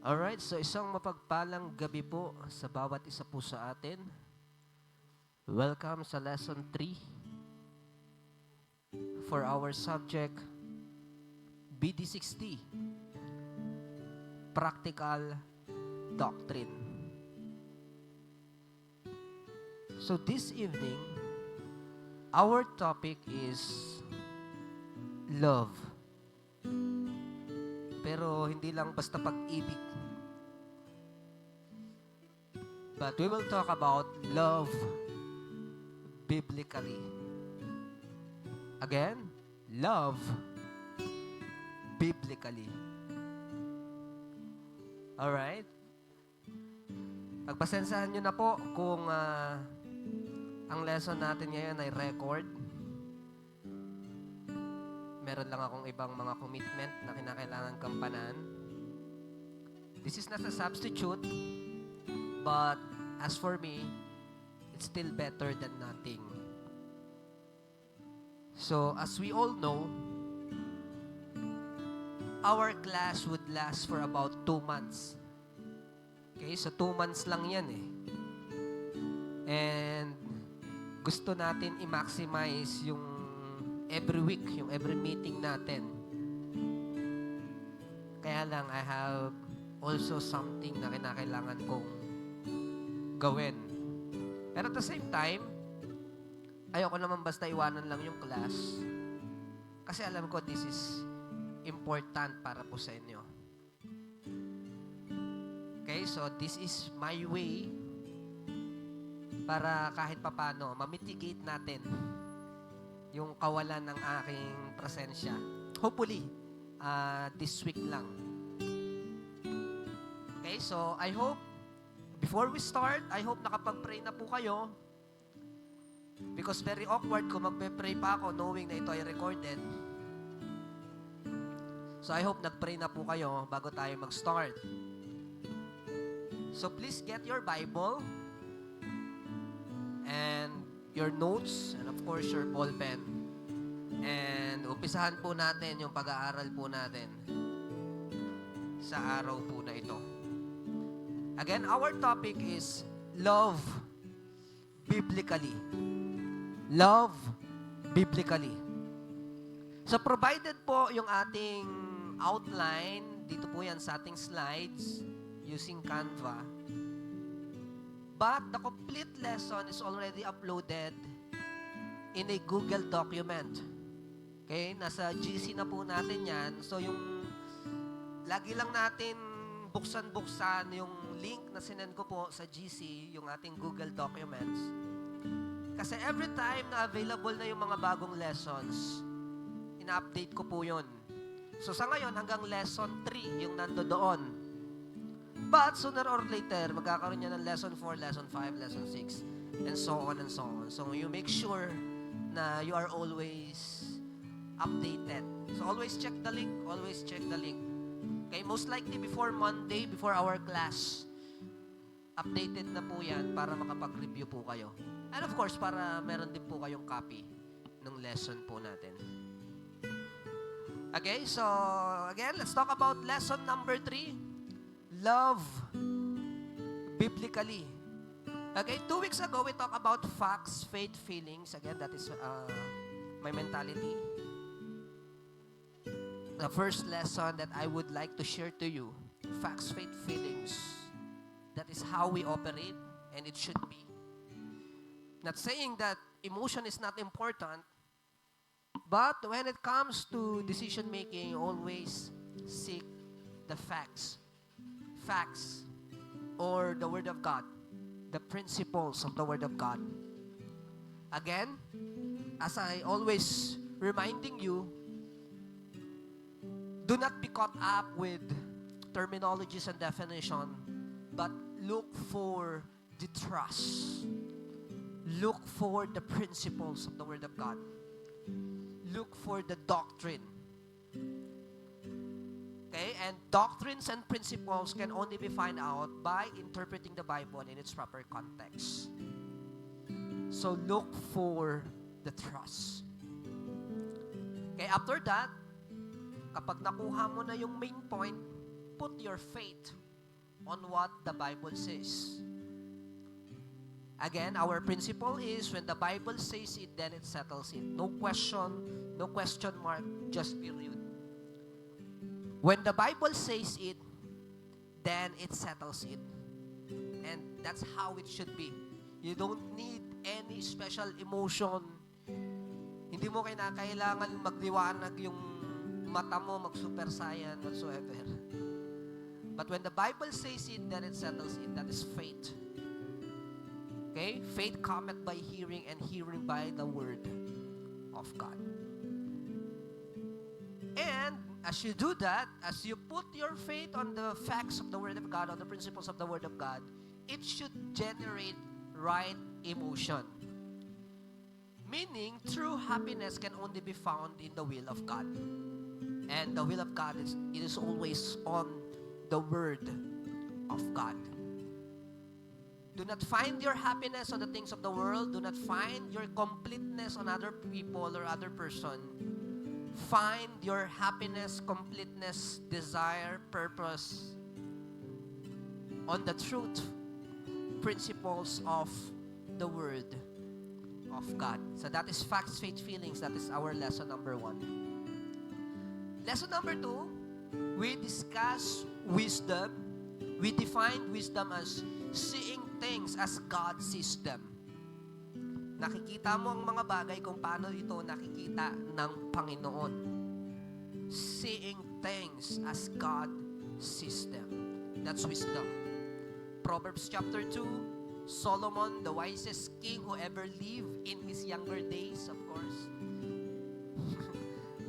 Alright, so isang mapagpalang gabi po sa bawat isa po sa atin. Welcome sa Lesson 3 for our subject, BD60, Practical Doctrine. So this evening, our topic is love. Pero hindi lang basta pag-ibig. But we will talk about love biblically. Again, love biblically. Alright? Pagpasensahan nyo na po kung ang lesson natin ngayon ay record. Meron lang akong ibang mga commitment na kinakailangan gampanan. This is not a substitute, but as for me, it's still better than nothing. So, as we all know, our class would last for about 2 months. Okay, so 2 months lang yan eh. And gusto natin i-maximize yung every week, yung every meeting natin. Kaya lang, I have also something na kinakailangan kong gawin. Pero at the same time, ayoko naman basta iwanan lang yung class. Kasi alam ko this is important para po sa inyo. Okay, so this is my way para kahit papano mamitigate natin yung kawalan ng aking presensya. Hopefully, this week lang. Okay, so I hope, before we start, I hope nakapag-pray na po kayo. Because very awkward kung magpe-pray pa ako knowing na ito ay recorded. So I hope nag-pray na po kayo bago tayo mag-start. So please get your Bible and your notes and of course your ball pen. And umpisahan po natin yung pag-aaral po natin sa araw po na ito. Again, our topic is love biblically. Love biblically. So provided po yung ating outline, dito po yan sa ating slides using Canva. But the complete lesson is already uploaded in a Google document. Okay? Nasa GC na po natin yan. So yung lagi lang natin buksan-buksan yung link na sinend ko po sa GC, yung ating Google Documents. Kasi every time na available na yung mga bagong lessons, ina-update ko po yun. So sa ngayon, hanggang lesson 3 yung nando doon. But sooner or later, magkakaroon niya ng lesson 4, lesson 5, lesson 6, and so on and so on. So you make sure na you are always updated. So always check the link, always check the link. Okay, most likely before Monday, before our class, updated na po yan para makapag-review po kayo. And of course, para meron din po kayong copy ng lesson po natin. Okay, so again, let's talk about lesson number 3. Love biblically. Okay, 2 weeks ago, we talked about facts, faith, feelings. Again, that is my mentality. The first lesson that I would like to share to you, facts, faith, feelings. That is how we operate, and it should be. Not saying that emotion is not important, but when it comes to decision making, always seek the facts. Facts or the Word of God, the principles of the Word of God. Again, as I always reminding you, do not be caught up with terminologies and definition, but look for the trust. Look for the principles of the Word of God. Look for the doctrine. Okay, and doctrines and principles can only be found out by interpreting the Bible in its proper context. So look for the trust. Okay, after that, kapag nakuha mo na yung main point, put your faith on what the Bible says. Again, our principle is when the Bible says it, then it settles it. No question mark, just period. When the Bible says it, then it settles it. And that's how it should be. You don't need any special emotion. Hindi mo kailangan magliwanag yung mata mo, mag-super saiyan, whatsoever. But when the Bible says it, then it settles it. That is faith. Okay? Faith cometh by hearing, and hearing by the word of God. And as you do that, as you put your faith on the facts of the Word of God, on the principles of the Word of God, it should generate right emotion. Meaning, true happiness can only be found in the will of God. And the will of God is always on the Word of God. Do not find your happiness on the things of the world. Do not find your completeness on other people or other person. Find your happiness, completeness, desire, purpose on the truth, principles of the Word of God. So that is facts, faith, feelings. That is our lesson number 1. Lesson number 2, we discuss wisdom. We define wisdom as seeing things as God sees them. Nakikita mo ang mga bagay kung paano ito nakikita ng Panginoon. Seeing things as God sees them. That's wisdom. Proverbs chapter 2, Solomon, the wisest king who ever lived in his younger days, of course.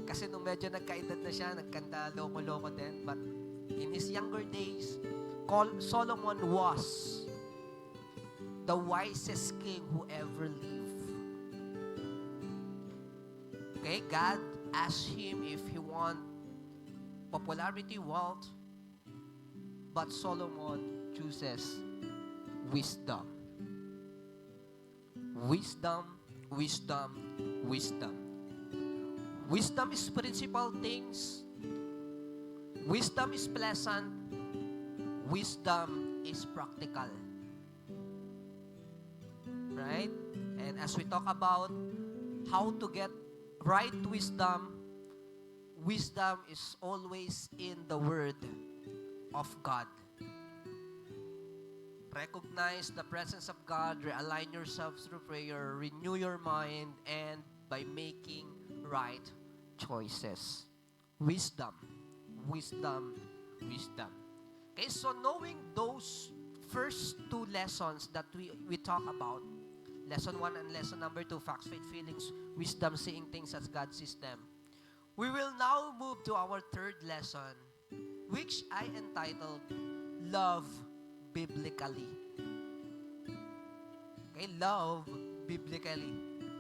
Kasi nung medyo nagkaedad na siya, nagkanta loko-loko din. But in his younger days, Solomon was the wisest king who ever lived. Okay, God asked him if he want popularity, wealth, but Solomon chooses wisdom. Wisdom, wisdom, wisdom. Wisdom is principal things. Wisdom is pleasant. Wisdom is practical. Right? And as we talk about how to get right wisdom, wisdom is always in the Word of God. Recognize the presence of God, realign yourselves through prayer, renew your mind, and by making right choices. Wisdom, wisdom, wisdom. Okay, so knowing those first 2 lessons that we talk about, lesson 1 and lesson number 2, facts, faith, feelings, wisdom, seeing things as God sees them. We will now move to our 3rd lesson, which I entitled, Love Biblically. Okay, love biblically.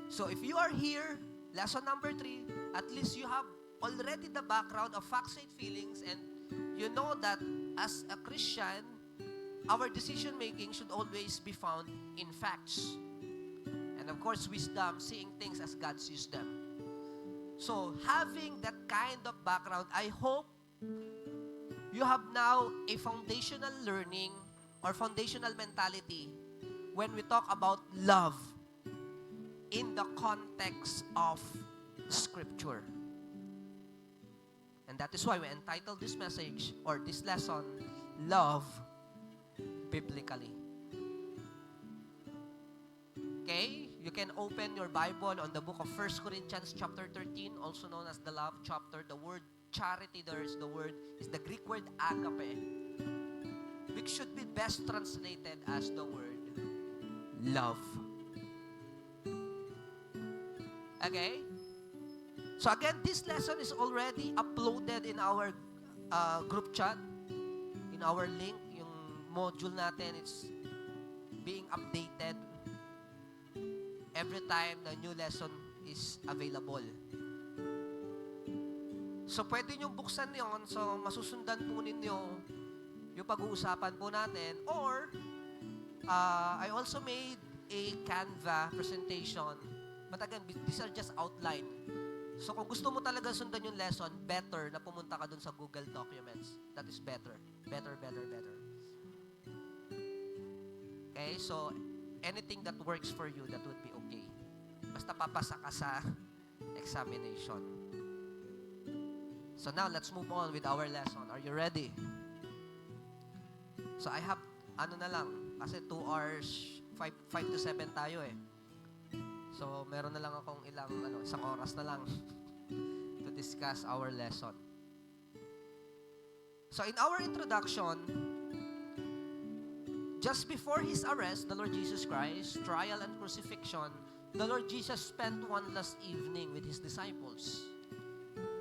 So if you are here, lesson number 3, at least you have already the background of facts, faith, feelings, and you know that as a Christian, our decision making should always be found in facts. And of course, wisdom, seeing things as God sees them. So, having that kind of background, I hope you have now a foundational learning or foundational mentality when we talk about love in the context of Scripture. And that is why we entitled this message or this lesson, Love Biblically. Okay? You can open your Bible on the book of 1 Corinthians chapter 13, also known as the love chapter. The word charity there is the Greek word agape, which should be best translated as the word love. Okay? So again, this lesson is already uploaded in our group chat, in our link, yung module natin, it's being updated every time the new lesson is available. So, pwede nyo buksan yon. So, masusundan po ninyo yung pag-uusapan po natin. Or, I also made a Canva presentation. But again, these are just outline. So, kung gusto mo talaga sundan yung lesson, better na pumunta ka dun sa Google Documents. That is better. Better, better, better. Okay? So, anything that works for you, that would be okay. Basta papasa ka sa examination. So now, let's move on with our lesson. Are you ready? So, I have, ano na lang, kasi 2 hours, 5 to 7 tayo eh. So, meron na lang akong isang oras na lang to discuss our lesson. So, in our introduction, just before His arrest, the Lord Jesus Christ, trial and crucifixion, the Lord Jesus spent one last evening with His disciples.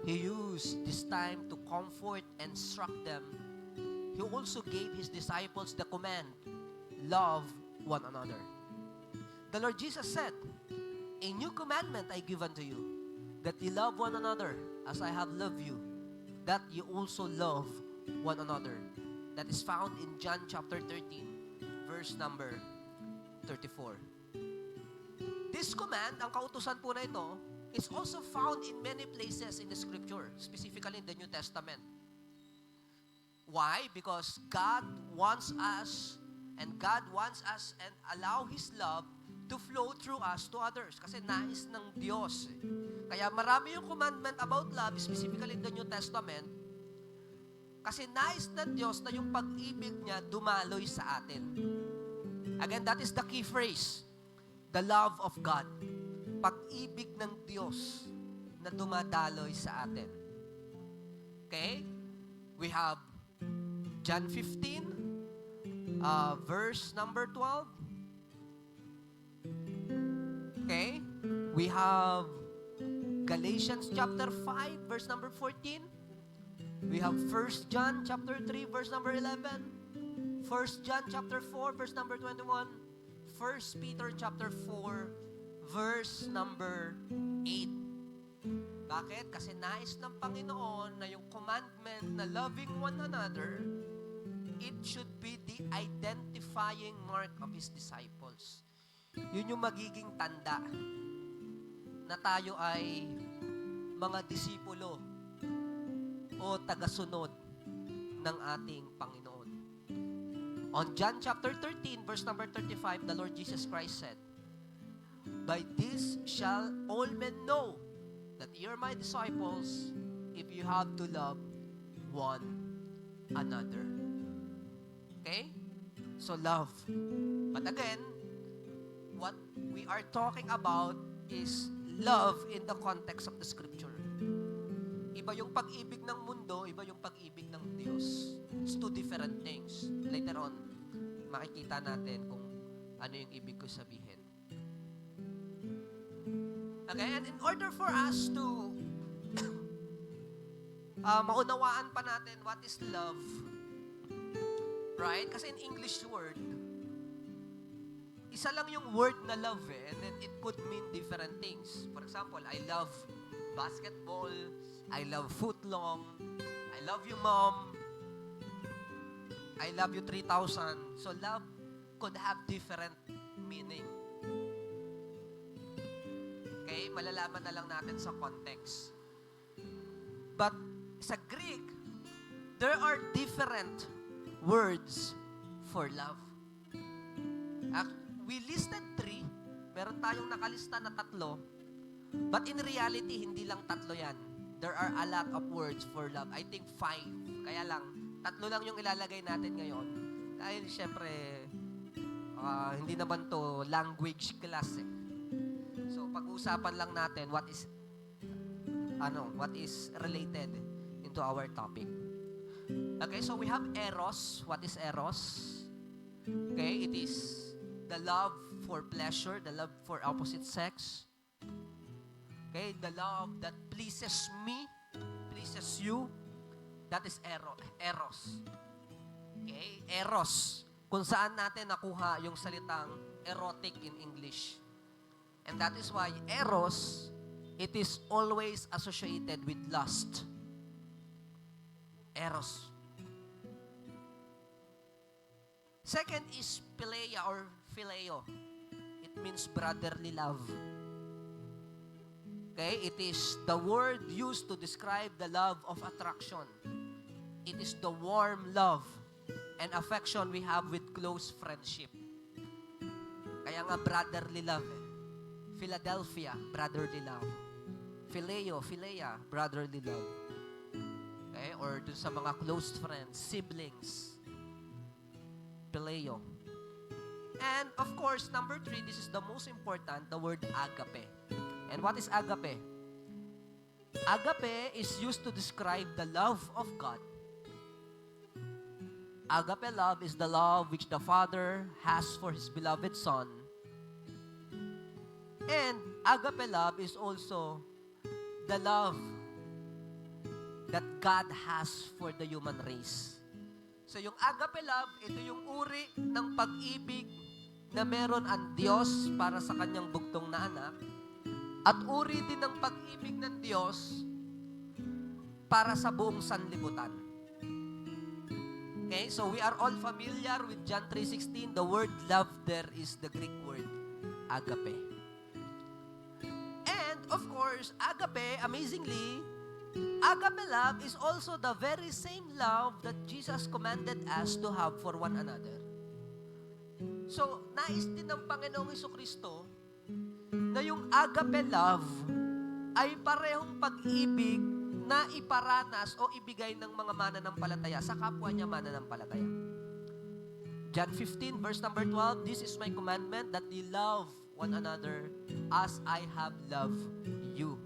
He used this time to comfort and instruct them. He also gave His disciples the command, love one another. The Lord Jesus said, a new commandment I give unto you, that ye love one another as I have loved you, that ye also love one another. That is found in John chapter 13, verse number 34. This command, ang kautusan po na ito, is also found in many places in the Scripture, specifically in the New Testament. Why? Because God wants us and allow His love to flow through us to others. Kasi nais ng Diyos. Kaya marami yung commandment about love, specifically in the New Testament, kasi nais ng Diyos na yung pag-ibig niya dumaloy sa atin. Again, that is the key phrase. The love of God. Pag-ibig ng Diyos na dumadaloy sa atin. Okay? We have John 15, verse number 12. Okay? We have Galatians chapter 5, verse number 14. We have 1 John chapter 3, verse number 11. 1 John chapter 4, verse number 21. 1 Peter chapter 4, verse number 8. Bakit? Kasi nais ng Panginoon na yung commandment na loving one another, it should be the identifying mark of His disciples. Yun yung magiging tanda na tayo ay mga disipulo o tagasunod ng ating Panginoon. On John chapter 13, verse number 35, the Lord Jesus Christ said, by this shall all men know that ye are my disciples, if you have to love one another. Okay? So love. But again, what we are talking about is love in the context of the Scripture. Iba yung pag-ibig ng mundo, iba yung pag-ibig ng Diyos. It's two different things. Later on, makikita natin kung ano yung ibig ko sabihin. Okay, and in order for us to maunawaan pa natin what is love, right? Kasi in English word, isa lang yung word na love and then it could mean different things. For example, I love basketball, I love footlong, I love you mom, I love you 3,000. So love could have different meaning. Okay, malalaman na lang natin sa context. But sa Greek, there are different words for love. We listed 3. Meron tayong nakalista na 3. But in reality, hindi lang 3 yan. There are a lot of words for love. I think 5. Kaya lang, 3 lang yung ilalagay natin ngayon. Dahil syempre, hindi naman to language class eh. So, pag-uusapan lang natin what is related into our topic. Okay, so we have eros. What is eros? Okay, it is the love for pleasure, the love for opposite sex. Okay, the love that pleases me, pleases you. That is eros. Okay, eros. Kung saan natin nakuha yung salitang erotic in English. And that is why eros, it is always associated with lust. Eros. Second is philia or phileo. It means brotherly love. Okay? It is the word used to describe the love of attraction. It is the warm love and affection we have with close friendship. Kaya nga brotherly love eh. Philadelphia, brotherly love. Philea, brotherly love. Okay? Or dun sa mga close friends, siblings. Phileo. And of course, number 3, this is the most important, the word agape. And what is agape? Agape is used to describe the love of God. Agape love is the love which the Father has for His beloved Son. And agape love is also the love that God has for the human race. So yung agape love, ito yung uri ng pag-ibig na meron ang Diyos para sa kanyang bugtong na anak, at uri din ng pag-ibig ng Diyos para sa buong sanlibutan. Okay, so we are all familiar with John 3:16. The word love there is the Greek word agape. And of course, agape, amazingly, agape love is also the very same love that Jesus commanded us to have for one another. So, nais din ng Panginoong Jesucristo na yung agape love ay parehong pag-ibig na iparanas o ibigay ng mga mananampalataya sa kapwa niya mananampalataya. John 15 verse number 12, this is my commandment that ye love one another as I have loved you.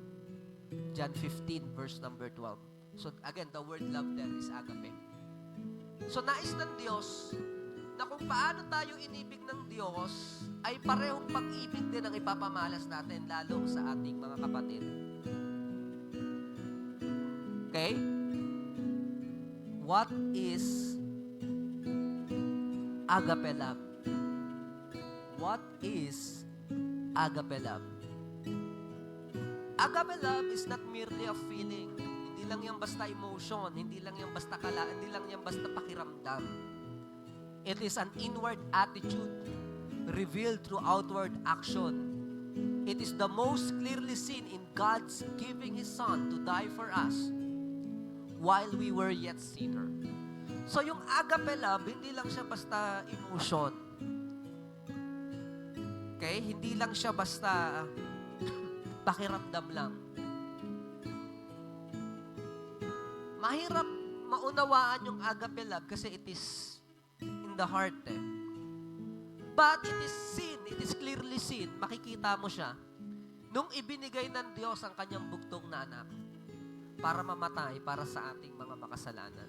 John 15 verse number 12. So again, the word love there is agape. So nais ng Diyos na kung paano tayo inibig ng Diyos, ay parehong pag-ibig din ang ipapamalas natin, lalo sa ating mga kapatid. Okay? What is agape love? What is agape love? Agape love is not merely a feeling. Hindi lang yan basta emotion, hindi lang yan basta hindi lang yan basta pakiramdam. It is an inward attitude revealed through outward action. It is the most clearly seen in God's giving His Son to die for us while we were yet sinner. So yung agape love, hindi lang siya basta emotion. Okay? Hindi lang siya basta pakiramdam lang. Mahirap maunawaan yung agape love kasi it is in the heart eh. But it is seen, it is clearly seen, makikita mo siya nung ibinigay ng Diyos ang kanyang bugtong na anak para mamatay para sa ating mga makasalanan.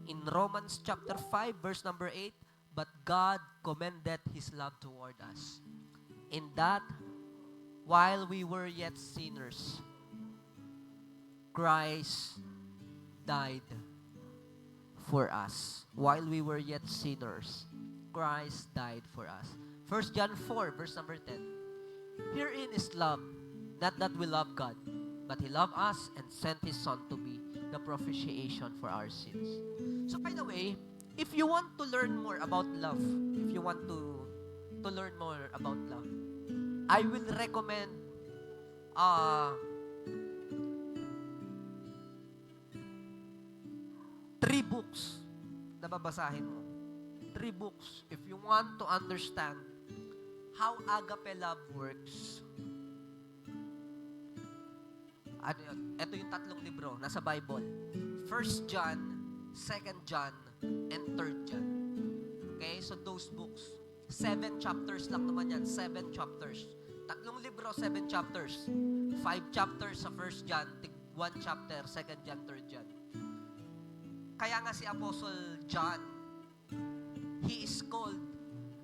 In Romans chapter 5 verse number 8, but God commended His love toward us, in that while we were yet sinners, Christ died for us. While we were yet sinners, Christ died for us. 1 John 4, verse number 10. Herein is love, not that we love God, but He loved us and sent His Son to be the propitiation for our sins. So by the way, if you want to learn more about love, if you want to learn more about love, I will recommend 3 books na babasahin mo. 3 books if you want to understand how agape love works. Ano yun? Ito yung 3 libro, nasa Bible. 1 John, 2 John, and 3 John. Okay? So those books. 7 chapters lang naman yan. 7 chapters. 3 libro, 7 chapters. 5 chapters sa 1 John, 1 chapter, 2 John, 3 John. Kaya nga si Apostle John, he is called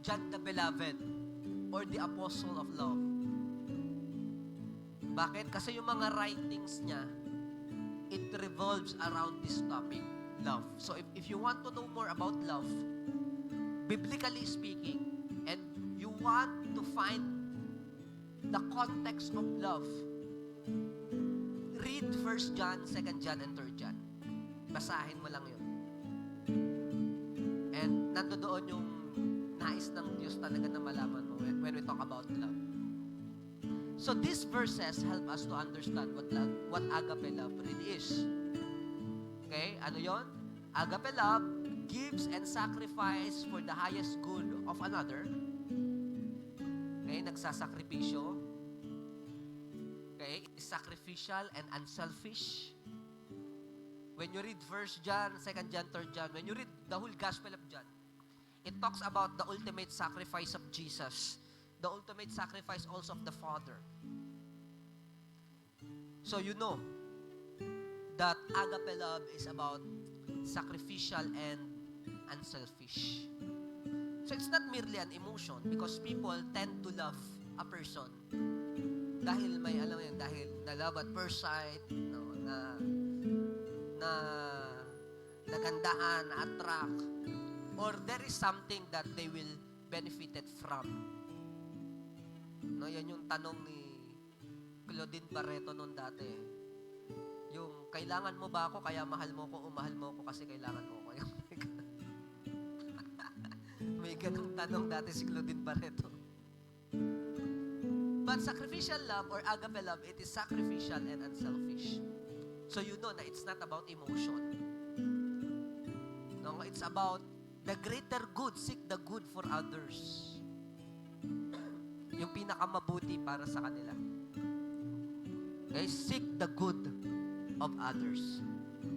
John the Beloved or the Apostle of Love. Bakit? Kasi yung mga writings niya, it revolves around this topic, love. So if you want to know more about love, biblically speaking, and you want to find the context of love, read 1 John, 2 John, and 3 John. Basahin mo lang yun. And nandoon yung nais ng Diyos talaga na malaman mo when we talk about love. So these verses help us to understand what agape love really is. Okay? Ano yon? Agape love gives and sacrifice for the highest good of another Okay, nagsasakripisyo. Okay, it's sacrificial and unselfish. When you read 1 John, 2 John, 3 John, when you read the whole Gospel of John, it talks about the ultimate sacrifice of Jesus, the ultimate sacrifice also of the Father. So you know that agape love is about sacrificial and unselfish. So it's not merely an emotion because people tend to love a person dahil may alam yan, dahil na love at first sight, no, na nagandahan, na attract, or there is something that they will benefited from. No, yan yung tanong ni Claudine Barreto noon dati. Yung, kailangan mo ba ako kaya mahal mo ko o mahal mo ko kasi kailangan mo ko? May ganung tanong dati si Claudine Barreto. But sacrificial love or agape love, it is sacrificial and unselfish. So you know na it's not about emotion. No, it's about the greater good, seek the good for others. Yung pinakamabuti para sa kanila. Okay, seek the good of others.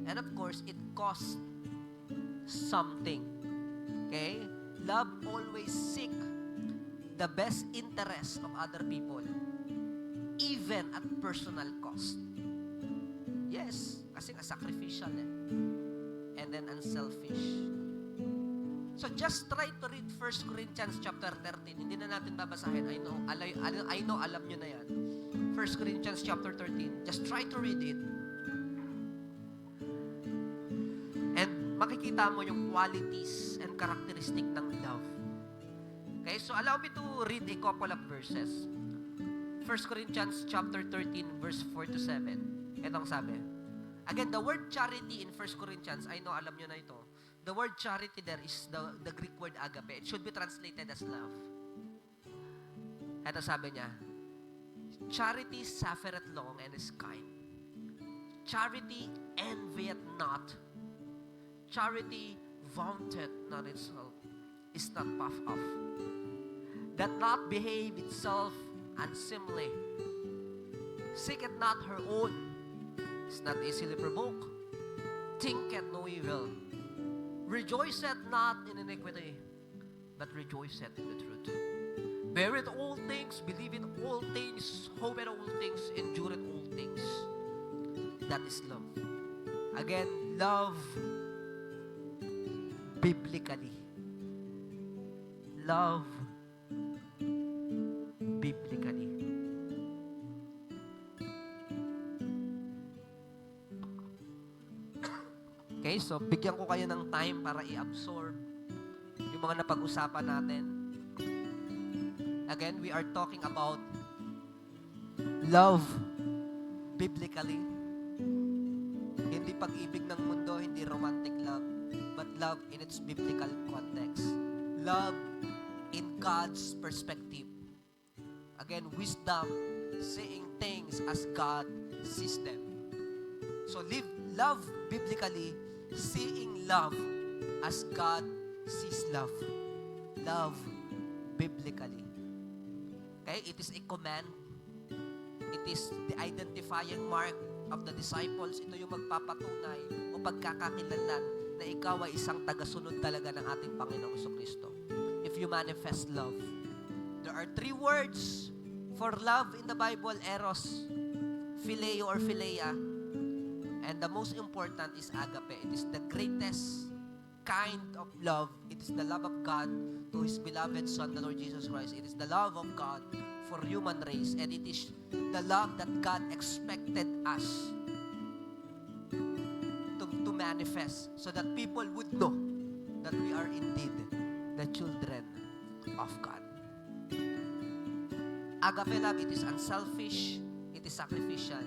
And of course, it costs something. Okay? Love always seek the best interest of other people, even at personal cost. Yes, kasi nga sacrificial and then unselfish. So just try to read 1 Corinthians chapter 13. Hindi na natin babasahin. I know, alam nyo na yan. 1 Corinthians chapter 13. Just try to read it. And makikita mo yung qualities and characteristic ng love. Okay, so allow me to read a couple of verses. 1 Corinthians chapter 13, verse 4 to 7. Itong sabi. Again, the word charity in 1 Corinthians, I know, alam nyo na ito. The word charity there is the Greek word agape. It should be translated as love. Ito sabi niya, charity suffereth long and is kind. Charity envieth not. Charity vaunteth not itself, is not puffed up, that not behave itself unseemly, seeketh not her own, is not easily provoked, thinketh no evil, rejoiceth not in iniquity, but rejoiceth in the truth. Beareth all things, believeth all things, hopeth all things, endureth all things. That is love. Again, love biblically. Love biblically. Okay, so bigyan ko kayo ng time para i-absorb yung mga napag-usapan natin. Again, we are talking about love biblically. Hindi pag-ibig ng mundo, hindi romantic love, but love in its biblical context. Love in God's perspective. Again, wisdom, seeing things as God sees them. So live love biblically, seeing love as God sees love. Love biblically. Okay? It is a command. It is the identifying mark of the disciples. Ito yung magpapatunay o pagkakakilanlan na ikaw ay isang tagasunod talaga ng ating Panginoong Jesucristo. If you manifest love. There are 3 words for love in the Bible: eros, phileo or phileia, and the most important is agape. It is the greatest kind of love. It is the love of God to His beloved Son, the Lord Jesus Christ. It is the love of God for human race, and it is the love that God expected us to manifest so that people would know that we are indeed the children of God. Agape love, it is unselfish, it is sacrificial,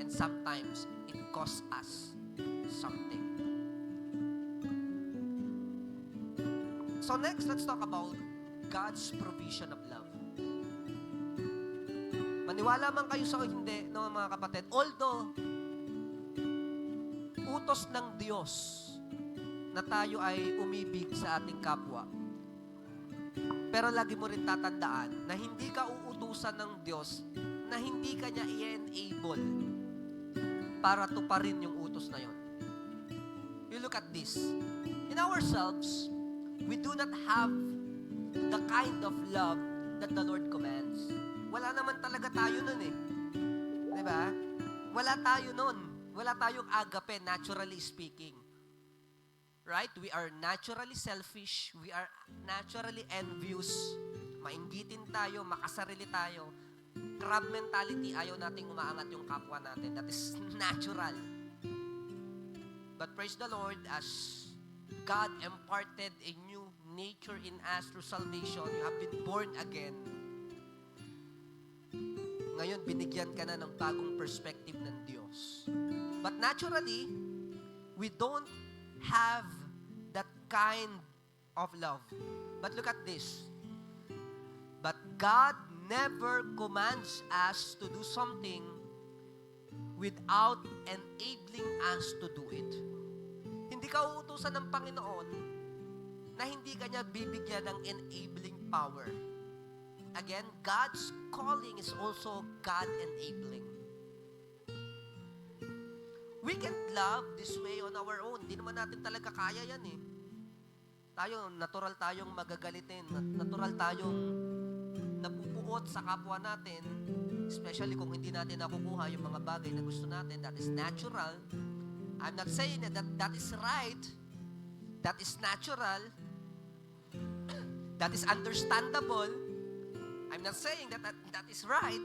and sometimes it costs us something. So next, let's talk about God's provision of love. Maniwala man kayo sa o hindi, no, mga kapatid, although utos ng Diyos na tayo ay umibig sa ating kapwa, Pero lagi mo rin tatandaan na hindi ka uutusan ng Diyos na hindi ka niya i-enable para tuparin yung utos na yon. You look at this. In ourselves, we do not have the kind of love that the Lord commands. Wala naman talaga tayo nun eh. Diba? Wala tayo nun. Wala tayong agape, naturally speaking. Right? We are naturally selfish. We are naturally envious. Mainggitin tayo, makasarili tayo. Crab mentality, ayaw nating umaangat yung kapwa natin. That is natural. But praise the Lord, as God imparted a new nature in us through salvation, you have been born again. Ngayon, binigyan ka na ng bagong perspective ng Diyos. But naturally, we don't have that kind of love. But look at this. But God never commands us to do something without enabling us to do it. Hindi ka uutusan ng Panginoon na hindi ka niya bibigyan ng enabling power. Again, God's calling is also God-enabling. We can't love this way on our own. Hindi naman natin talaga kaya yan eh. Natural tayong magagalitin. Natural tayong napupuot sa kapwa natin, especially kung hindi natin nakukuha yung mga bagay na gusto natin. That is natural. I'm not saying that that is right. That is natural. That is understandable. I'm not saying that is right.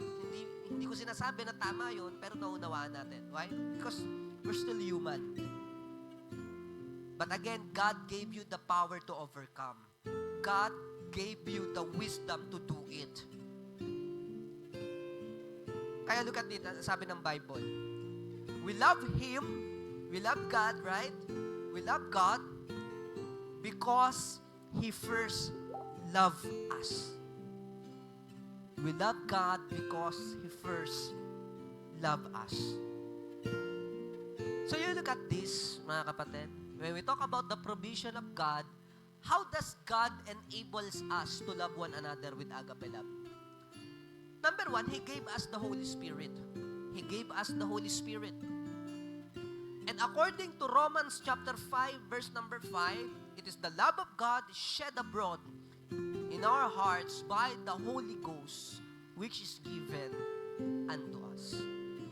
Hindi ko sinasabi na tama yun, pero naunawaan natin. Why? Because we're still human. But again, God gave you the power to overcome. God gave you the wisdom to do it. Kaya look at it, sabi ng Bible. We love Him, we love God, right? We love God because He first loved us. We love God because He first loved us. So you look at this, mga kapatid. When we talk about the provision of God, how does God enables us to love one another with agape love? Number one, He gave us the Holy Spirit. He gave us the Holy Spirit. And according to Romans chapter 5, verse number 5, it is the love of God shed abroad in our hearts by the Holy Ghost, which is given unto us.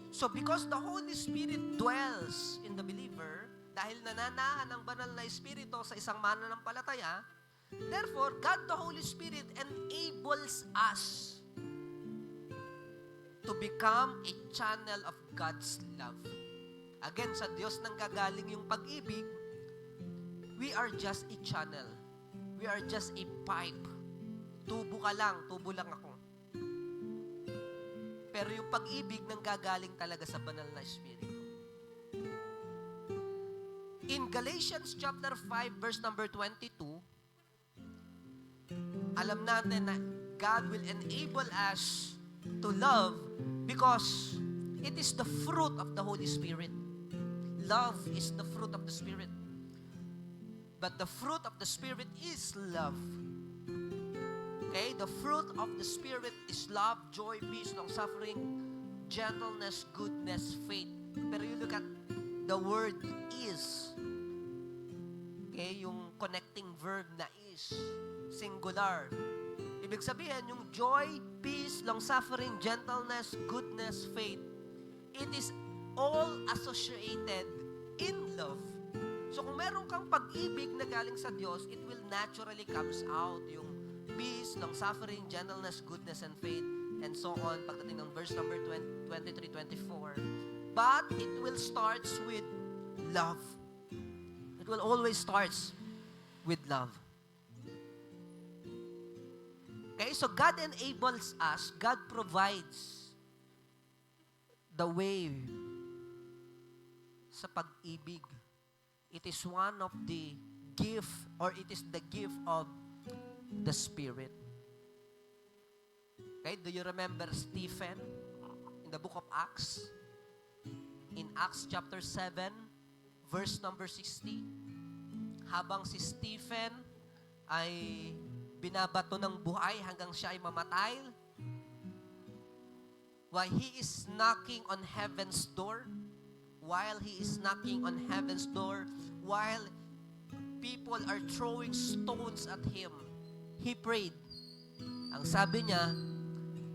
So because the Holy Spirit dwells in the believer, dahil nananahan ang banal na Espiritu sa isang mananampalataya, therefore, God the Holy Spirit enables us to become a channel of God's love. Again, sa Diyos nang gagaling yung pag-ibig, we are just a channel. We are just a pipe. Tubo ka lang, tubo lang ako. Pero yung pag-ibig nang gagaling talaga sa banal na Espiritu. In Galatians chapter 5, verse number 22, alam natin na God will enable us to love because it is the fruit of the Holy Spirit. Love is the fruit of the Spirit. But the fruit of the Spirit is love. Okay? The fruit of the Spirit is love, joy, peace, long-suffering, gentleness, goodness, faith. Pero you look at the word is. Okay? Yung connecting verb na is. Singular. Ibig sabihin, yung joy, peace, long-suffering, gentleness, goodness, faith, it is all associated in love. So kung meron kang pag-ibig na galing sa Diyos, it will naturally comes out yung peace, long-suffering, gentleness, goodness, and faith, and so on, pagdating ng verse number 23, 24. But it will starts with love. It will always starts with love. Okay, so God enables us, God provides the way sa pag-ibig. It is one of the gift, or it is the gift of the Spirit. Okay, do you remember Stephen in the book of Acts? In Acts chapter 7, verse number 60, habang si Stephen ay binabato ng buhay hanggang siya ay mamatay. While He is knocking on heaven's door, while people are throwing stones at Him, He prayed. Ang sabi niya,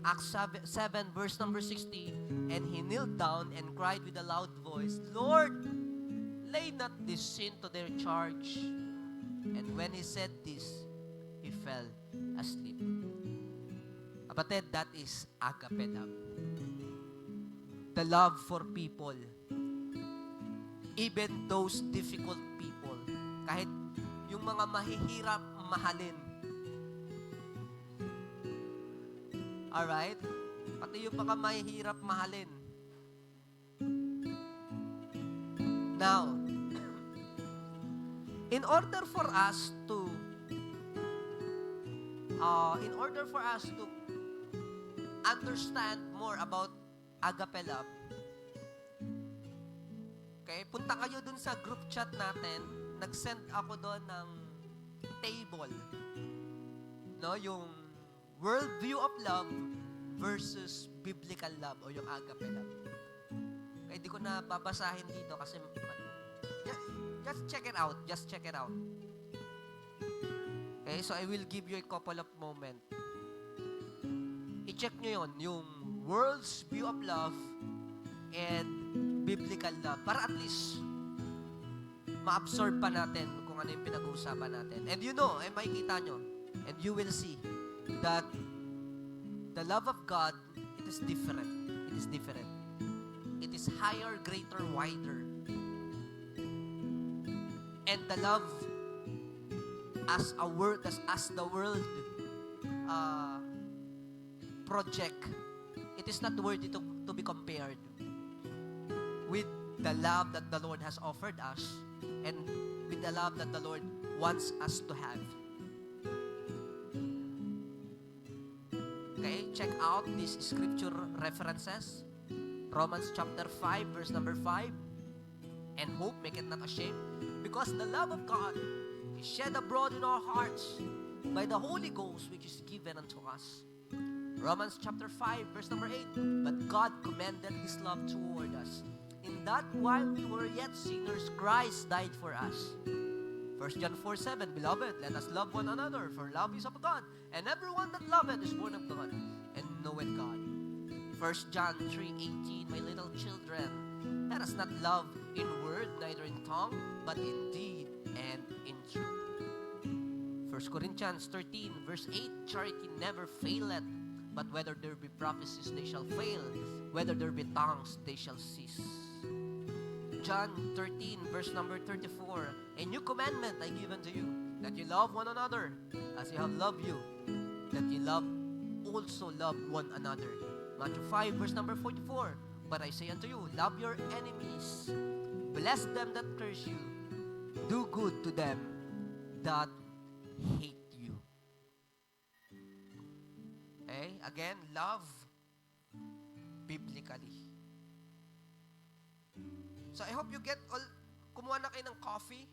Acts 7 verse number 60, and He knelt down and cried with a loud voice, Lord, lay not this sin to their charge. And when He said this, He fell asleep. Kapatid, that is agape love. The love for people. Even those difficult people. Kahit yung mga mahihirap mahalin. Alright? Pati yung mga mahihirap mahalin. Now, in order for us to understand more about agape love, okay, punta kayo dun sa group chat natin. Nag-send ako doon ng table. No, yung worldview of love versus biblical love o yung agape love. Okay, di ko na babasahin dito kasi just check it out. Okay, so I will give you a couple of moments. I-check nyo yon, yung world's view of love and biblical love. Para at least ma-absorb pa natin kung ano yung pinag-uusapan natin. And you know, makikita nyo, and you will see that the love of God, it is different. It is higher, greater, wider. And the love as the world project, it is not worthy to be compared with the love that the Lord has offered us and with the love that the Lord wants us to have. Okay, check out these scripture references. Romans chapter 5, verse number 5. And hope, make it not ashamed, because the love of God is shed abroad in our hearts by the Holy Ghost, which is given unto us. Romans chapter 5, verse number 8. But God commended His love toward us, in that while we were yet sinners, Christ died for us. 1 John 4:7, Beloved, let us love one another, for love is of God, and everyone that loveth is born of God, and knoweth God. 1 John 3:18, My little children, let us not love in word, neither in tongue, but in deed and in truth. 1 Corinthians 13, verse 8, Charity never faileth, but whether there be prophecies, they shall fail, whether there be tongues, they shall cease. John 13, verse number 34, A new commandment I give unto you, that you love one another, as I have loved you, that you also love one another. Matthew 5, verse number 44, But I say unto you, love your enemies, bless them that curse you, do good to them that hate you. Okay? Again, love biblically. So I hope you kumuha na kayo ng coffee.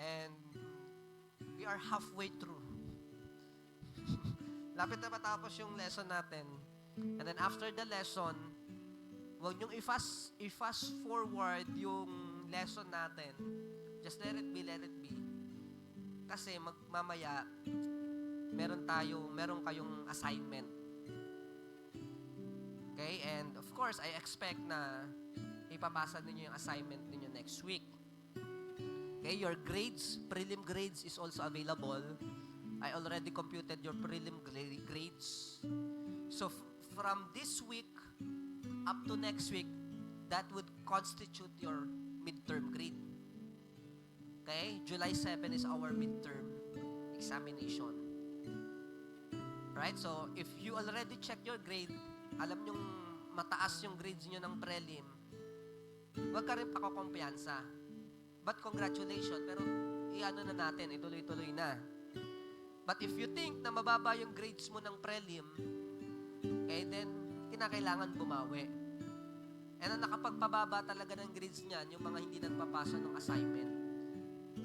And we are halfway through. Lapit na matapos yung lesson natin. And then after the lesson, huwag niyong i-fast forward yung lesson natin. Just let it be. Kasi mamaya, meron kayong assignment. Okay? And of course, I expect na ipapasa ninyo yung assignment ninyo next week. Okay? Your grades, prelim grades is also available. I already computed your prelim grades. So, from this week up to next week, that would constitute your midterm grade. Okay? July 7 is our midterm examination. Right? So, if you already checked your grade, alam nyong mataas yung grades nyo ng prelim, huwag ka rin pakukumpiyansa. But congratulations, pero i-ano na natin, ituloy-tuloy na. But if you think na mababa yung grades mo ng prelim, okay, then kinakailangan bumawi. And ang nakapagpababa talaga ng grades niyan, yung mga hindi nagpapasa ng assignment.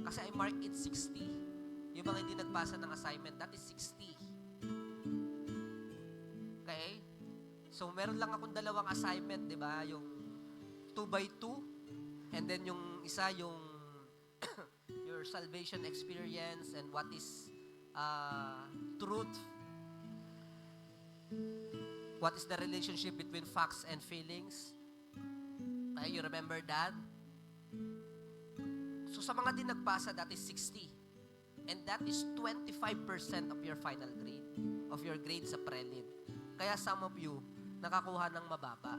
Kasi I mark it 60. Yung mga hindi nagpasa ng assignment, that is 60. Okay? So, meron lang akong dalawang assignment, di ba? Yung 2x2, and then yung isa, yung your salvation experience and what is truth. What is the relationship between facts and feelings? Okay, you remember that? So, sa mga din nagpasa, that is 60. And that is 25% of your final grade, of your grade sa prelim. Kaya some of you, nakakuha ng mababa.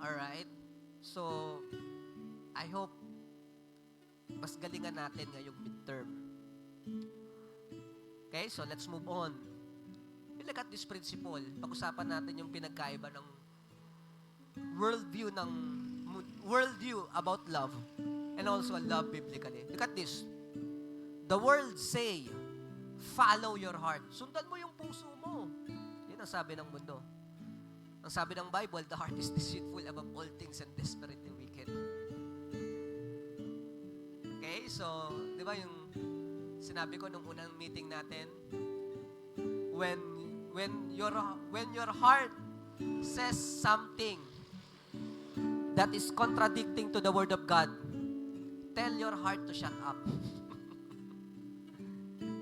Alright? So, I hope mas galingan natin ngayong midterm. Okay, so let's move on. You look at this principle. Pag-usapan natin yung pinagkaiba ng worldview about love and also love biblically. Look at this. The world say, follow your heart. Sundan mo yung puso mo. Yan ang sabi ng mundo. Ang sabi ng Bible, the heart is deceitful above all things and desperately wicked. Okay, so, di ba yung sinabi ko nung unang meeting natin, when your heart says something that is contradicting to the Word of God, tell your heart to shut up.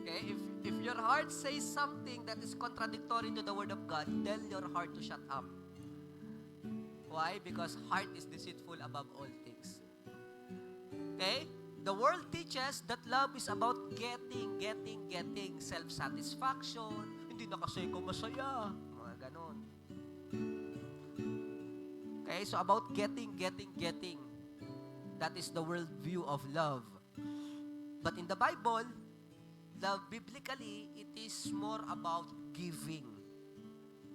Okay? If your heart says something that is contradictory to the Word of God, tell your heart to shut up. Why? Because heart is deceitful above all things. Okay? The world teaches that love is about getting self-satisfaction. Hindi na kasi ko masaya. Mga ganon. Okay? So about getting. That is the worldview of love. But in the Bible, love biblically, it is more about giving.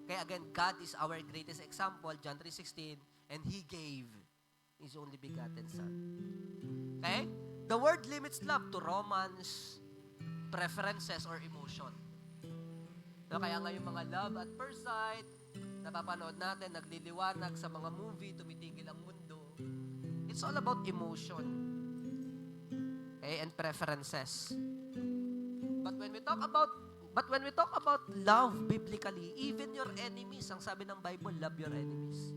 Okay, again, God is our greatest example, John 3:16, and He gave His only begotten Son. Okay? The word limits love to romance, preferences, or emotion. So, kaya nga yung mga love at first sight, napapanood natin, nagliliwanag sa mga movie, tumitigil ang mundo. It's all about emotion. Okay, and preferences. But when we talk about love biblically, even your enemies, ang sabi ng Bible, love your enemies.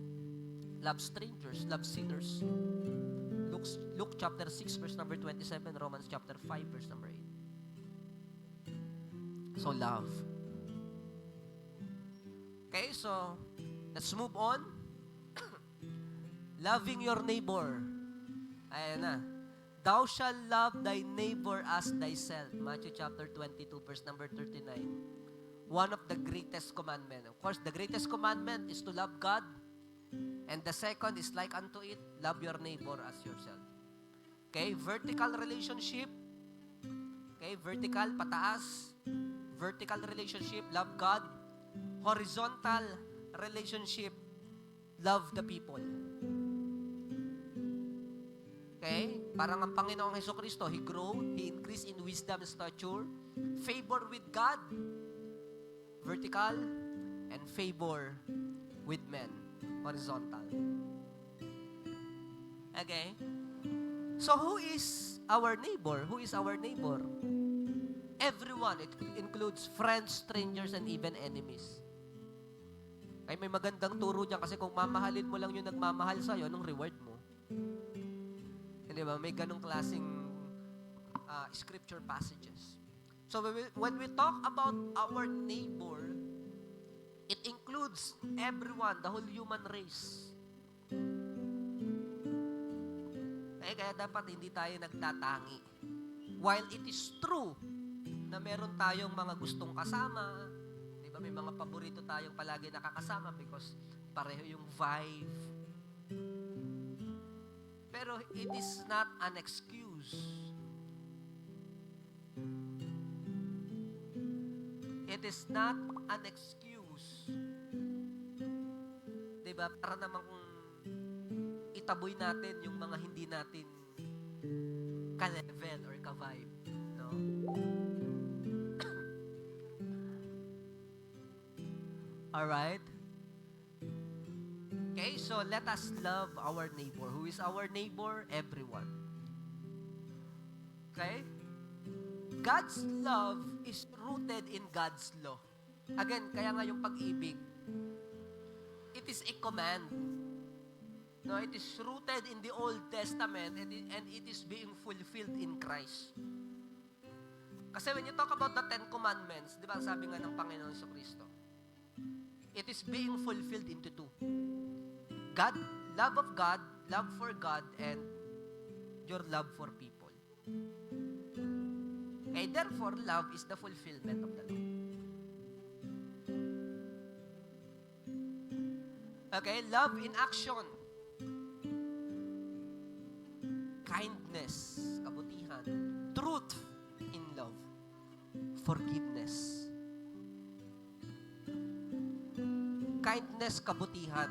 Love strangers, love sinners. Luke chapter 6 verse number 27, Romans chapter 5 verse number 8. So love. Okay, so let's move on. Loving your neighbor. Ayan na. Thou shalt love thy neighbor as thyself. Matthew chapter 22, verse number 39. One of the greatest commandments. Of course, the greatest commandment is to love God. And the second is like unto it, love your neighbor as yourself. Okay, vertical relationship. Okay, vertical, pataas. Vertical relationship, love God. Horizontal relationship, love the people. Okay? Parang ang Panginoong Hesukristo, He grew, He increased in wisdom and stature, favor with God, vertical, and favor with men, horizontal. Okay? So who is our neighbor? Who is our neighbor? Everyone. It includes friends, strangers, and even enemies. Ay, may magandang turo dyan kasi kung mamahalin mo lang yung nagmamahal sa'yo, anong reward mo? Di ba? May ganong klaseng scripture passages. So when we talk about our neighbor, it includes everyone, the whole human race. Kaya dapat hindi tayo nagtatangi. While it is true na meron tayong mga gustong kasama, di ba? May mga paborito tayong palagi nakakasama because pareho yung vibe. Pero it is not an excuse. It is not an excuse. Diba? Para namang itaboy natin yung mga hindi natin ka-level or ka-vibe. No? Alright? Okay, so let us love our neighbor. Who is our neighbor? Everyone. Okay? God's love is rooted in God's law. Again, kaya nga yung pag-ibig, it is a command. No, it is rooted in the Old Testament and it is being fulfilled in Christ. Kasi when you talk about the Ten Commandments, di ba, sabi nga ng Panginoon sa Kristo, it is being fulfilled into two. God, love of God, love for God, and your love for people. Okay, therefore, love is the fulfillment of the law. Okay, love in action. Kindness, kabutihan. Truth in love. Forgiveness. Kindness, kabutihan.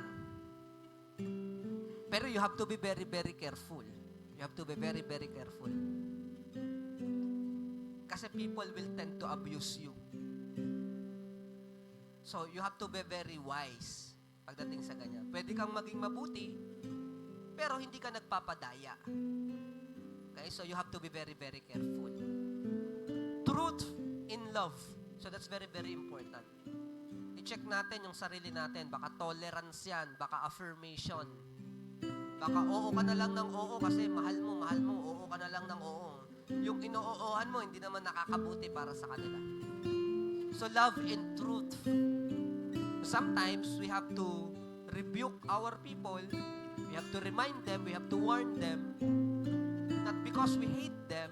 Pero you have to be very, very careful. You have to be very, very careful. Kasi people will tend to abuse you. So, you have to be very wise pagdating sa ganyan. Pwede kang maging mabuti, pero hindi ka nagpapadaya. Okay? So, you have to be very, very careful. Truth in love. So, that's very, very important. I-check natin yung sarili natin. Baka tolerance yan, baka affirmation. Baka oo ka na lang ng oo kasi mahal mo, oo ka na lang ng oo. Yung ino-oohan mo, hindi naman nakakabuti para sa kanila. So, love and truth. Sometimes, we have to rebuke our people. We have to remind them, we have to warn them. Not because we hate them,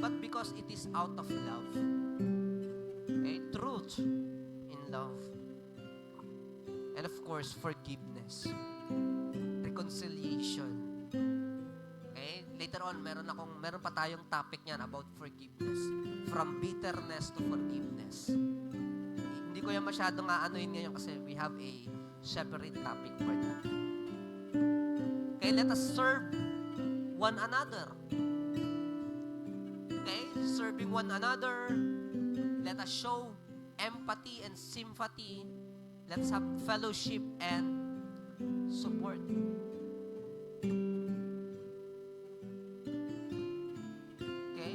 but because it is out of love. Okay? Truth in love. And of course, forgiveness. Reconciliation. Okay? Later on, meron pa tayong topic niyan about forgiveness. From bitterness to forgiveness. Hindi ko yan masyadong aanoin ngayon kasi we have a separate topic for that. Okay, let us serve one another. Okay, serving one another. Let us show empathy and sympathy. Let's have fellowship and support. Okay?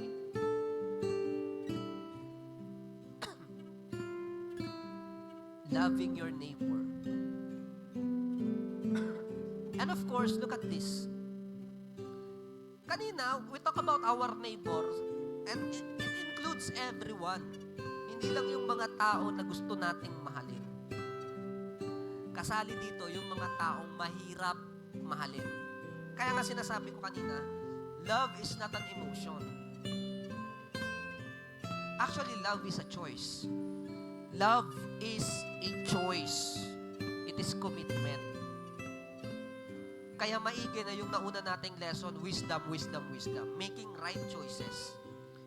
Loving your neighbor. And of course, look at this. Kanina, we talk about our neighbors and it includes everyone. Hindi lang yung mga tao na gusto nating mahalin. Kasali dito yung mga taong mahirap mahalin. Kaya nga sinasabi ko kanina, love is not an emotion. Actually, love is a choice. Love is a choice. It is commitment. Kaya maigi na yung nauna nating lesson, wisdom, wisdom, wisdom. Making right choices.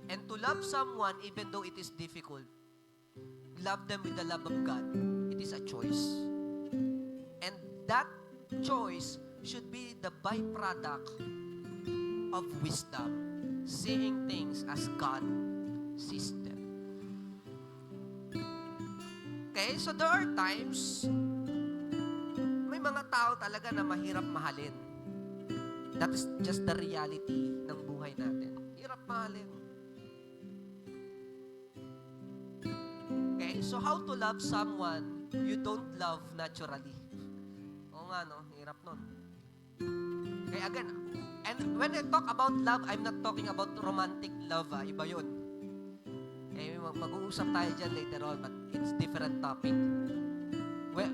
And to love someone, even though it is difficult, love them with the love of God. It is a choice. And that choice should be the byproduct of wisdom. Seeing things as God sees them. Okay, so there are times may mga tao talaga na mahirap mahalin. That is just the reality ng buhay natin. Hirap mahalin. Okay, so how to love someone you don't love naturally? Oo nga, no? Hirap nun. Okay, again, and when I talk about love, I'm not talking about romantic love, Iba yun. Okay, mag-uusap tayo dyan later on, but it's different topic. Well,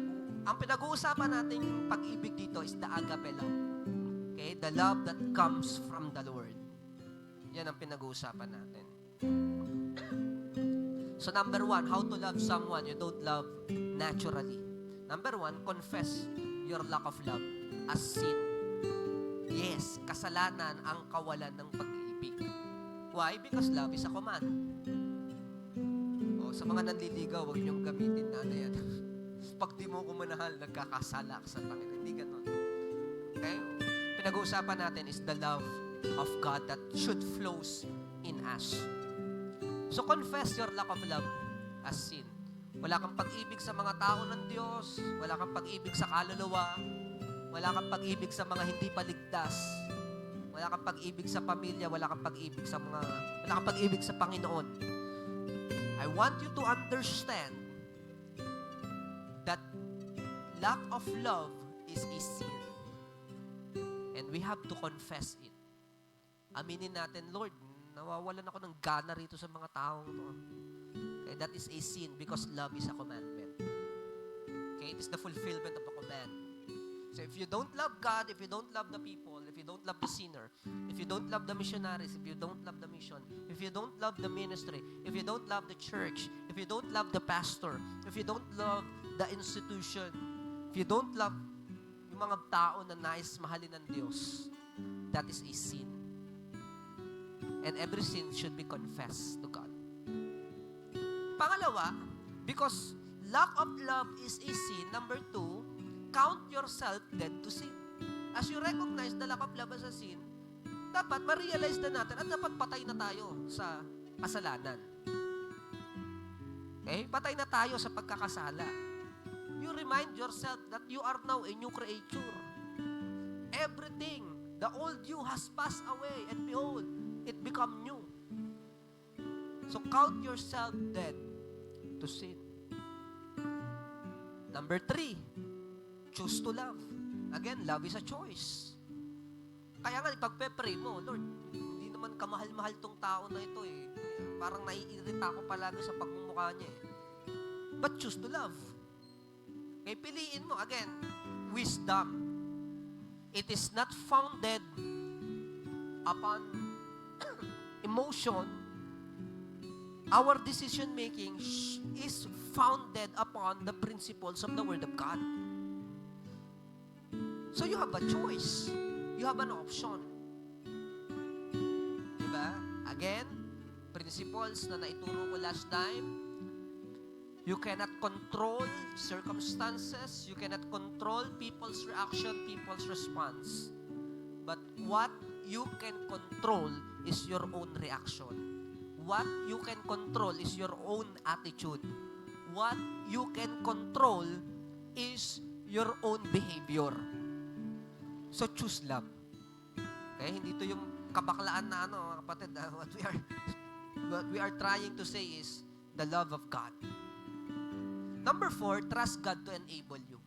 ang pinag-uusapan nating pag-ibig dito is the agape love. Okay? The love that comes from the Lord. Yan ang pinag-uusapan natin. So number 1, how to love someone you don't love naturally. Number 1, confess your lack of love as sin. Yes, kasalanan ang kawalan ng pag-ibig. Why? Because love is a command. O, sa mga nanliligaw, huwag niyong gamitin na yan. Pag di mo kumanahal, nagkakasala ka sa Panginoon. Hindi ganun. Okay? Pinag-uusapan natin is the love of God that should flows in us. So confess your lack of love as sin. Wala kang pag-ibig sa mga tao ng Diyos. Wala kang pag-ibig sa kaluluwa. Wala kang pag-ibig sa mga hindi paligtas. Wala kang pag-ibig sa pamilya, wala kang pag-ibig sa Panginoon. I want you to understand that lack of love is a sin. And we have to confess it. Aminin natin, Lord, nawawalan ako ng gana rito sa mga taong to. Okay, that is a sin because love is a commandment. Okay, it is the fulfillment of a command. So if you don't love God, if you don't love the people, if you don't love the sinner, if you don't love the missionaries, if you don't love the mission, if you don't love the ministry, if you don't love the church, if you don't love the pastor, if you don't love the institution, if you don't love yung mga tao na nais mahalin ng Diyos, that is a sin. And every sin should be confessed to God. Pangalawa, because lack of love is a sin. Number 2, count yourself dead to sin. As you recognize the lack of love as a sin, dapat ma-realize na natin at dapat patay na tayo sa kasalanan. Okay? Patay na tayo sa pagkakasala. You remind yourself that you are now a new creature. Everything, the old you has passed away, and behold, it become new. So count yourself dead to sin. Number 3, choose to love. Again, love is a choice. Kaya nga, ipagpe-pray mo, Lord, hindi naman kamahal-mahal tong tao na ito eh. Parang naiirita ako palagi sa pagmumukha niya eh. But choose to love. Okay, piliin mo, again, wisdom. It is not founded upon emotion. Our decision-making is founded upon the principles of the Word of God. So you have a choice. You have an option. Diba? Again, principles na naituro ko last time. You cannot control circumstances. You cannot control people's reaction, people's response. But what you can control is your own reaction. What you can control is your own attitude. What you can control is your own behavior. So choose love. Okay, hindi to yung kabaklaan na kapatid. What we are trying to say is the love of God. Number 4, trust God to enable you.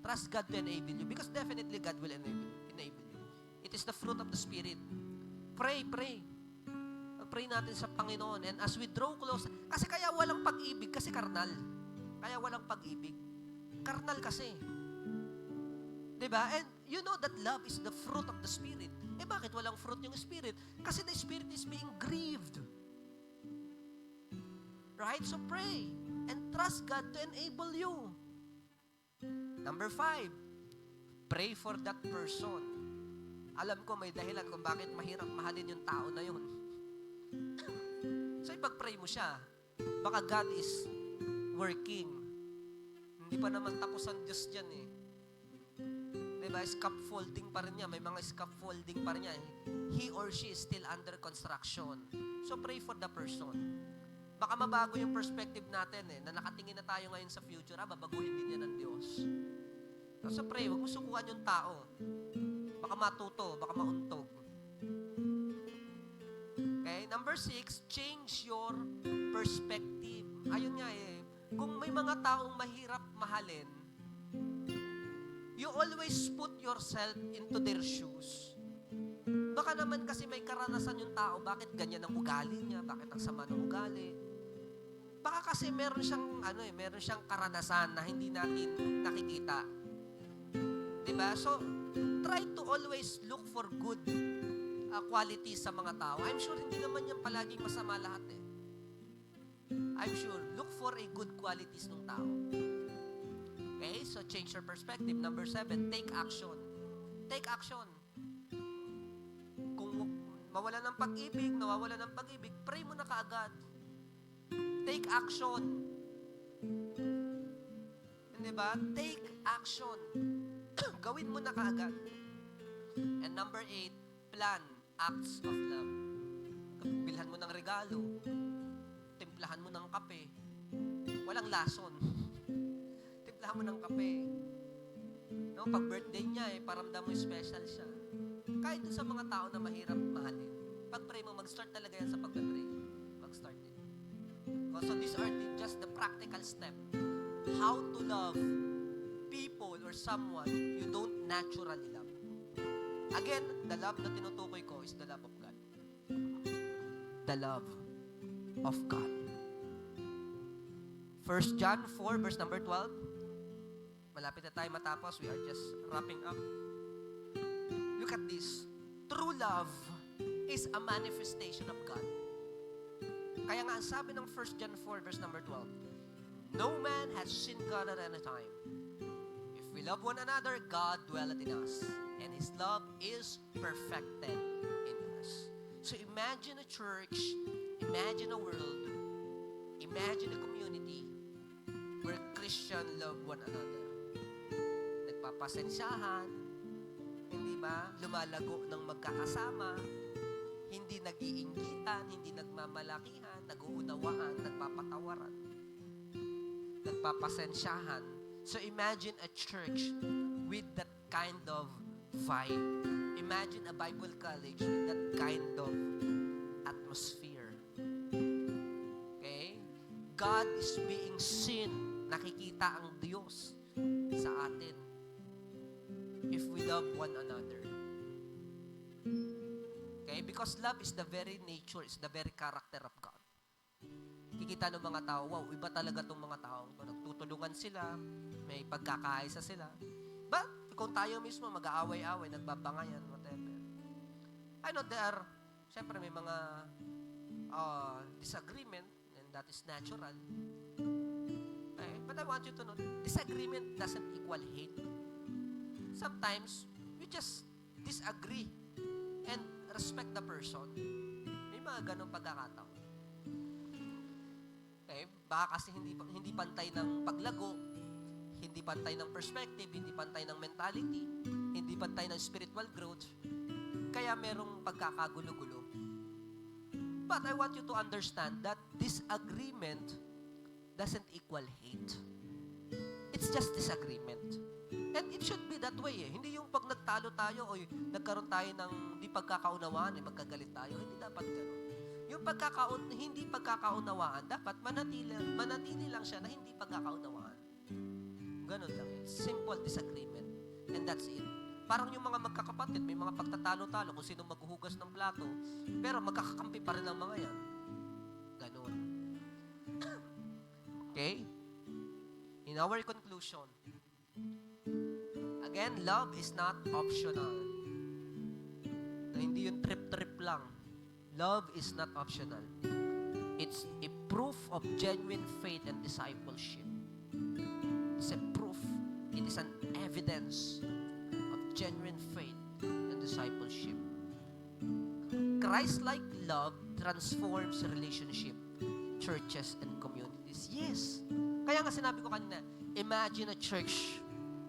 Trust God to enable you because definitely God will enable you. It is the fruit of the Spirit. Pray. Pray natin sa Panginoon. And as we draw close, kasi kaya walang pag-ibig, kasi karnal. Kaya walang pag-ibig. Karnal kasi. Diba? And you know that love is the fruit of the Spirit. Eh bakit walang fruit yung Spirit? Kasi the Spirit is being grieved. Right? So pray and trust God to enable you. Number 5, pray for that person. Alam ko may dahilan kung bakit mahirap mahalin yung tao na yun. So ipag-pray mo siya. Baka God is working. Hindi pa naman tapos ang Diyos dyan eh. Diba? Scaffolding pa rin niya. May mga scaffolding pa rin niya. He or she is still under construction. So pray for the person. Baka mabago yung perspective natin eh. Na nakatingin na tayo ngayon sa future. Babaguhin din yan ng Diyos. So pray, huwag mo sukuan yung tao. Baka matuto, baka mauntog. Okay? Number 6, change your perspective. Ayun nga eh. Kung may mga taong mahirap mahalin, you always put yourself into their shoes. Baka naman kasi may karanasan yung tao, bakit ganyan ang ugali niya, bakit ang sama ng ugali. Baka kasi meron siyang karanasan na hindi natin nakikita. Diba? So, try to always look for good qualities sa mga tao. I'm sure hindi naman yan palaging masama lahat eh. I'm sure. Look for a good qualities ng tao. Okay? So, change your perspective. Number 7, take action. Take action. Kung nawawala ng pag-ibig, pray mo na kaagad. Take action. Hindi ba? Take action. Gawin mo na kaagad. And number 8, plan acts of love. Bilhan mo ng regalo. Timplahan mo ng kape. Walang lason. Timplahan mo ng kape. No, pag birthday niya, paramdam mo special siya. kahit dun sa mga tao na mahirap mahalin, pag-pray mo, mag-start talaga yan sa pag-pray. Mag-start it. So these are just the practical step. How to love people or someone you don't naturally love. Again, the love na tinutukoy ko is the love of God. The love of God. 1 John 4 verse number 12. Malapit na tayo matapos. We are just wrapping up. Look at this. True love is a manifestation of God. Kaya nga, ang sabi ng 1 John 4 verse number 12, no man has seen God at any time. If we love one another, God dwelleth in us, and His love is perfected in us. So imagine a church, imagine a world, imagine a community where Christian love one another. Nagpapasensyahan, hindi ba? Lumalago ng magkakasama, hindi nag-iinggitan, hindi nagmamalakihan, nag-uunawaan, nagpapatawaran, nagpapasensyahan. So imagine a church with that kind of vibe. Imagine a Bible college with that kind of atmosphere. Okay? God is being seen. Nakikita ang Diyos sa atin if we love one another. Okay? Because love is the very nature, is the very character of God. Kikita ng mga tao, wow, iba talaga tong mga taong to. Nagtutulungan sila, may pagkakaisa sila. But, kung tayo mismo mag-aaway-away, nagbabangayan, whatever. I know there are, syempre may mga disagreement, and that is natural. Okay? But I want you to know, disagreement doesn't equal hate. Sometimes, you just disagree and respect the person. May mga ganong pagkakataon. Okay? Baka kasi hindi pantay ng paglago, hindi pantay ng perspective, hindi pantay ng mentality, hindi pantay ng spiritual growth, kaya merong pagkakagulo-gulo. But I want you to understand that disagreement doesn't equal hate. It's just disagreement. And it should be that way eh. Hindi yung pag nagtalo tayo o nagkaroon tayo ng di pagkakaunawaan, magkagalit tayo. Hindi dapat gano'n. Yung hindi pagkakaunawaan, dapat manatili lang siya na hindi pagkakaunawaan. Ganon lang yun. Simple disagreement. And that's it. Parang yung mga magkakapatid, may mga pagtatalo-talo kung sino maghuhugas ng plato, pero magkakakampi pa rin ang mga yan. Ganon. Okay? In our conclusion, again, love is not optional. Na hindi yung trip-trip lang. Love is not optional. It's a proof of genuine faith and discipleship. It's a proof. It is an evidence of genuine faith and discipleship. Christ-like love transforms relationship, churches, and communities. Yes. Kaya nga sinabi ko kanina, imagine a church.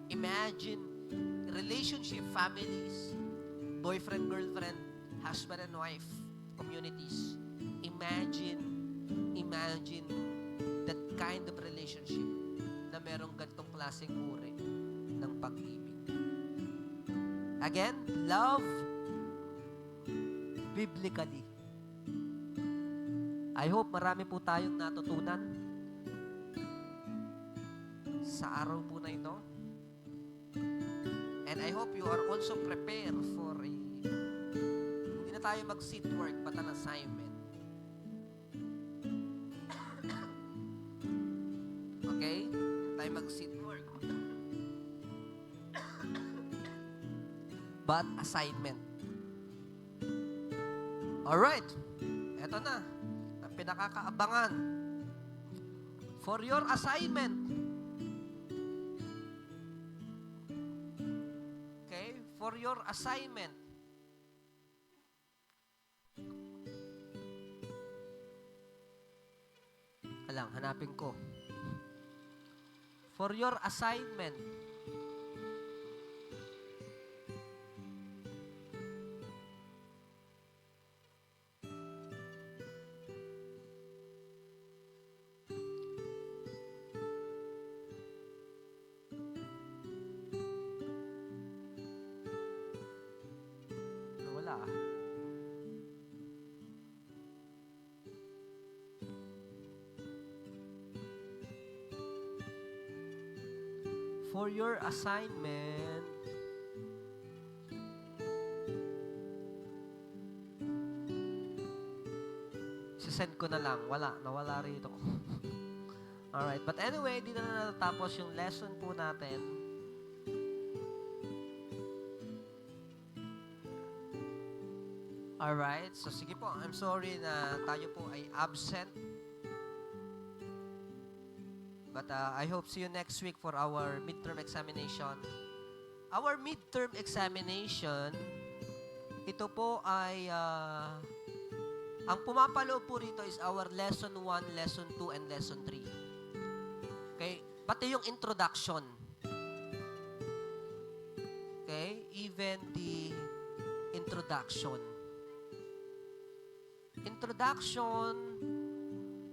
Imagine relationship, families, boyfriend, girlfriend, husband and wife, communities. Imagine that kind of relationship na merong gantong klaseng uri ng pag-ibig. Again, love biblically. I hope marami po tayong natutunan sa araw po na ito. And I hope you are also prepared for hindi na tayo mag-sit work but an assignment. Okay? Tayo mag-sit work. But assignment. Alright. Eto na. Ang pinakakaabangan. For your assignment. Okay? For your assignment. Alang, hanapin ko. For your assignment. wala. For your assignment, sisend ko na lang. Nawala rito. Alright, but anyway, dito na natatapos yung lesson po natin. Alright, so sige po, I'm sorry na tayo po ay absent. But I hope see you next week for our midterm examination. Our midterm examination, ito po ay, ang pumapaloob po rito is our lesson 1, lesson 2, and lesson 3. Okay? Pati yung introduction. Okay? Even the introduction. Introduction,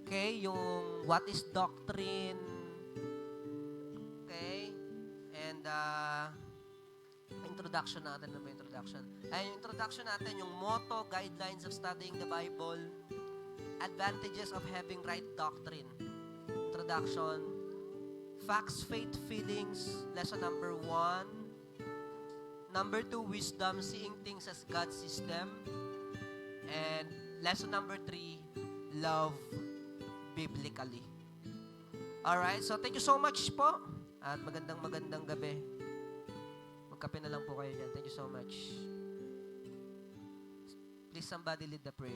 okay, yung what is doctrine, okay, and introduction natin, ano ba yung introduction? Yung introduction natin, yung motto, guidelines of studying the Bible, advantages of having right doctrine, introduction, facts, faith, feelings, lesson number 1, number 2, wisdom, seeing things as God's system, and lesson number 3, love biblically. Alright, so thank you so much po. At magandang gabi. Magkape na lang po kayo dyan. Thank you so much. Please somebody lead the prayer.